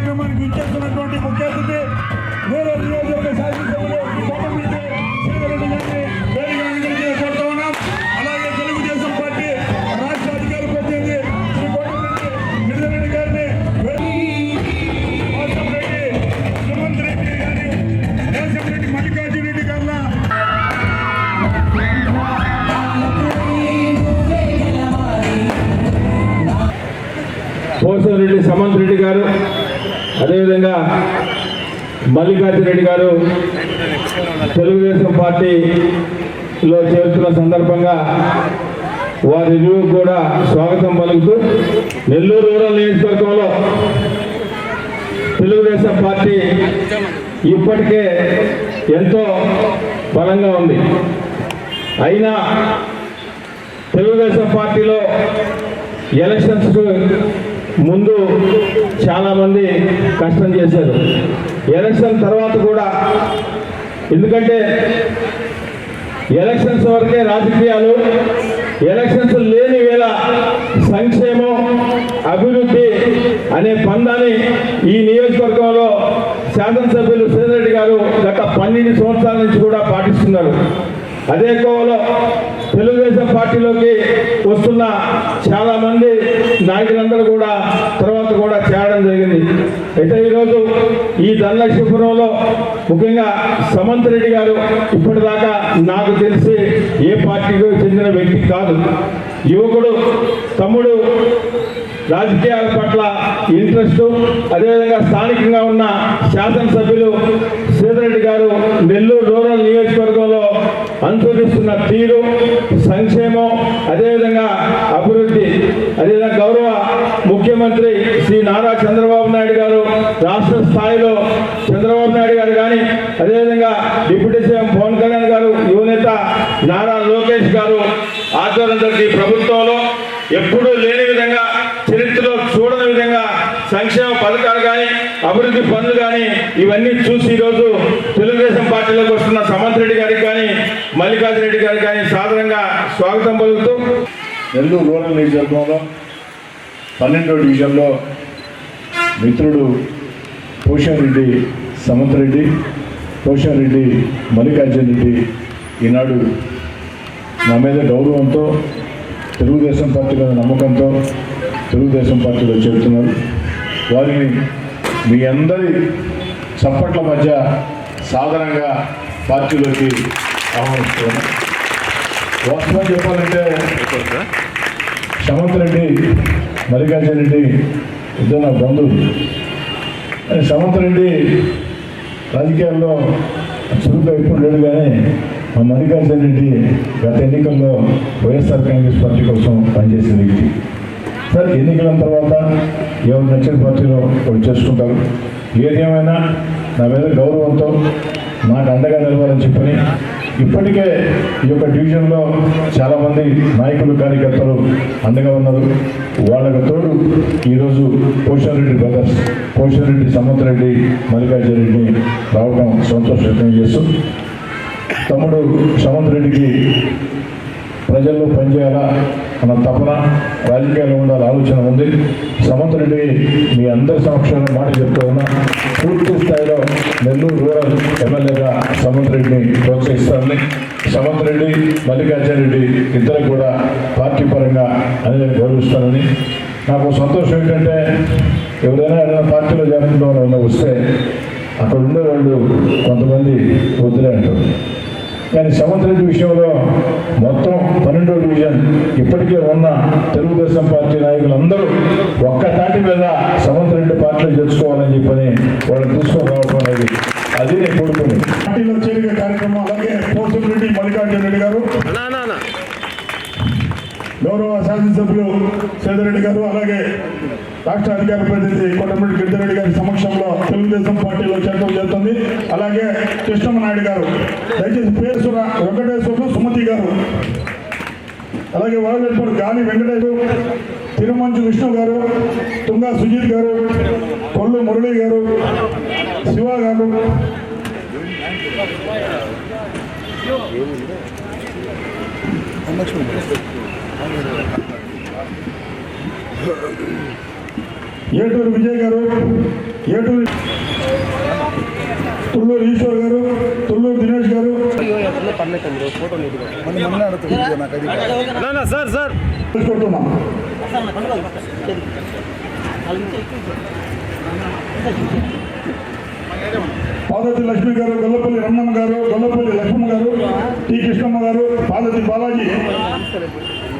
కార్యక్రమానికి ఇచ్చేస్తున్నటువంటి ముఖ్య అతిథి వేరే నియోజకవర్గ శాసనసభ్యులు కోటమిరెడ్డి శ్రీధర్రెడ్డి గారిని వేదిక అలంకరించిన కోరుతూ ఉన్నాం. అలాగే తెలుగుదేశం పార్టీ రాష్ట్ర అధికార ప్రతినిధి శ్రీ కోటమిరెడ్డి శ్రీధర్రెడ్డి గారిని వాసంరెడ్డి సుమంత్ రెడ్డి గారి వాసంరెడ్డి మల్లికార్జున రెడ్డి గారిని పోసంరెడ్డి సమంత్ రెడ్డి గారు, అదేవిధంగా మల్లికార్జున రెడ్డి గారు తెలుగుదేశం పార్టీలో చేరుతున్న సందర్భంగా వారి ఇరువురు కూడా స్వాగతం పలుకుతూ నెల్లూరు రూరల్ నియోజకవర్గంలో తెలుగుదేశం పార్టీ ఇప్పటికే ఎంతో బలంగా ఉంది. అయినా తెలుగుదేశం పార్టీలో ఎలక్షన్స్కు ముందు చాలామంది కష్టం చేశారు. ఎలక్షన్ తర్వాత కూడా, ఎందుకంటే ఎలక్షన్స్ వరకే రాజకీయాలు, ఎలక్షన్స్ లేని వేళ సంక్షేమం అభివృద్ధి అనే పందాన్ని ఈ నియోజకవర్గంలో శాసనసభ్యులు శ్రీధర్రెడ్డి గారు గత 12 సంవత్సరాల నుంచి కూడా పాటిస్తున్నారు. అదే కోవలో తెలుగుదేశం పార్టీలోకి వస్తున్న చాలామంది నాయకులందరూ కూడా తర్వాత కూడా చేరడం జరిగింది. అయితే ఈరోజు ఈ ధనలక్ష్మీపురంలో ముఖ్యంగా సమంత్ రెడ్డి గారు ఇప్పటిదాకా నాకు తెలిసి ఏ పార్టీకి చెందిన వ్యక్తి కాదు. యువకుడు, తమ్ముడు, రాజకీయాల పట్ల ఇంట్రెస్ట్, అదేవిధంగా స్థానికంగా ఉన్న శాసనసభ్యులు శ్రీధర్రెడ్డి గారు నెల్లూరు రూరల్ నియోజకవర్గంలో అనుసరిస్తున్న తీరు, సంక్షేమం, అదేవిధంగా అభివృద్ధి, అదేవిధంగా గౌరవ ముఖ్యమంత్రి శ్రీ నారా చంద్రబాబు నాయుడు గారు రాష్ట్ర స్థాయిలో చంద్రబాబు నాయుడు గారు కానీ, అదేవిధంగా డిప్యూటీ సీఎం పవన్ కళ్యాణ్ గారు, యువనేత నారా లోకేష్ గారు ఆధ్వర్యంలో ప్రభుత్వంలో ఎప్పుడూ లేని విధంగా, చరిత్రలో చూడని విధంగా సంక్షేమ పథకాలు కానీ, అభివృద్ధి పనులు కానీ ఇవన్నీ చూసి ఈరోజు తెలుగుదేశం పార్టీలోకి వస్తున్న సమంత్ రెడ్డి గారికి కానీ, మల్లికార్జున రెడ్డి గారికి కానీ సాధారణంగా స్వాగతం పలుకుతూ నెల్లూరు రూరల్ నియోజకవర్గంలో 12వ డివిజన్లో మిత్రుడు పోషంరెడ్డి సమంత్ రెడ్డి, పోషంరెడ్డి మల్లికార్జున రెడ్డి ఈనాడు నా మీద గౌరవంతో, తెలుగుదేశం పార్టీ మీద నమ్మకంతో తెలుగుదేశం పార్టీలో చేరుతున్నారు. వారిని మీ అందరి చప్పట్ల మధ్య సాధారణంగా పార్టీలోకి ఆహ్వానిస్తున్నాను. వాస్తవం చెప్పాలంటే సమంత్ రెడ్డి, మల్లికార్జున రెడ్డి ఇద్దరు నా బంధువులు. సమంత్ రెడ్డి రాజకీయాల్లో చురుగ్గా ఇప్పుడు లేడు, కానీ మా మల్లికార్జున రెడ్డి గత ఎన్నికల్లో వైఎస్ఆర్ కాంగ్రెస్ పార్టీ కోసం పనిచేసిన వ్యక్తి. సార్, ఎన్నికల తర్వాత ఎవరు నచ్చిన పార్టీలో వాళ్ళు చేసుకుంటారు. ఏదేమైనా నా మీద గౌరవంతో నాకు అండగా నిలవాలని చెప్పని ఇప్పటికే ఈ యొక్క డివిజన్లో చాలామంది నాయకులు, కార్యకర్తలు అండగా ఉన్నారు. వాళ్ళకు తోడు ఈరోజు పోషంరెడ్డి బ్రదర్స్, పోషంరెడ్డి సమంత్ రెడ్డి, మల్లికార్జున రెడ్డిని రావడం సంతోషం వ్యక్తం చేస్తూ, తమ్ముడు సమంత్ రెడ్డికి ప్రజల్లో పనిచేయాలా అన్న తపన, రాజకీయాల్లో ఉండాలి ఆలోచన ఉంది. సమంత్ రెడ్డి మీ అందరి సమక్షంలో మాట చెప్తూ ఉన్నా, పూర్తి స్థాయిలో నెల్లూరు రూరల్ ఎమ్మెల్యేగా సమంత్ రెడ్డిని ప్రోత్సహిస్తానని, సమంత్ రెడ్డి, మల్లికార్జున రెడ్డి ఇద్దరు కూడా పార్టీ పరంగా అనేది గౌరవిస్తానని. నాకు సంతోషం ఏంటంటే ఎవరైనా ఏదైనా పార్టీలో చేరుకుంటామని వస్తే అక్కడ ఉండేవాళ్ళు కొంతమంది వద్దులే అంటారు. కానీ సమంత్ రెడ్డి విషయంలో మొత్తం 12వ డివిజన్ ఇప్పటికే ఉన్న తెలుగుదేశం పార్టీ నాయకులందరూ ఒక్క తాటి మీద సమంత్ రెడ్డి పార్టీలో చేర్చుకోవాలని చెప్పని వాళ్ళని తీసుకొని రావడం అనేది అది నేను కోరుకుని పార్టీలో చేరిన కార్యక్రమం. అలాగే పోషంరెడ్డి మల్లికార్జున రెడ్డి గారు, గౌరవ శాసనసభ్యులు శ్రీధర్రెడ్డి గారు, అలాగే రాష్ట్ర అధికార ప్రతినిధి కోటమిరెడ్డి గిరిధర్రెడ్డి గారి సమక్షంలో తెలుగుదేశం పార్టీలో చేరడం జరుగుతుంది. అలాగే కృష్ణమనాయుడు గారు, దయచేసి పేరు వెంకటేశ్వర్లు సుమతి గారు, అలాగే వాడేపూడి గాలి వెంకటేశ్వరు, తిరుమంచు విష్ణు గారు, తుంగా సుజీత్ గారు, కొల్లు మురళి గారు, శివ గారు, ఏటూరు విజయ్ గారు, ఏటూరు తుళ్ళూరు ఈశ్వర్ గారు, తుళ్ళూరు దినేష్ గారు, తీసుకుంటున్నాం. పాదతి లక్ష్మి గారు, గొల్లపల్లి రమణమ్మ గారు, గొల్లపల్లి లక్ష్మమ్మ గారు, టి కృష్ణమ్మ గారు, పాదతి బాలాజీ,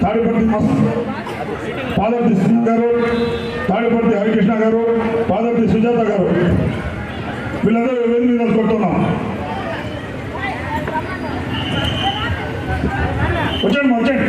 తాడిపర్తి పాదర్తి సింగ్ గారు, తాడిపర్తి హరికృష్ణ గారు, పాదర్తి సుజాత గారు, వీళ్ళందరూ వేది మీద కొట్టున్నాం. వచ్చండి.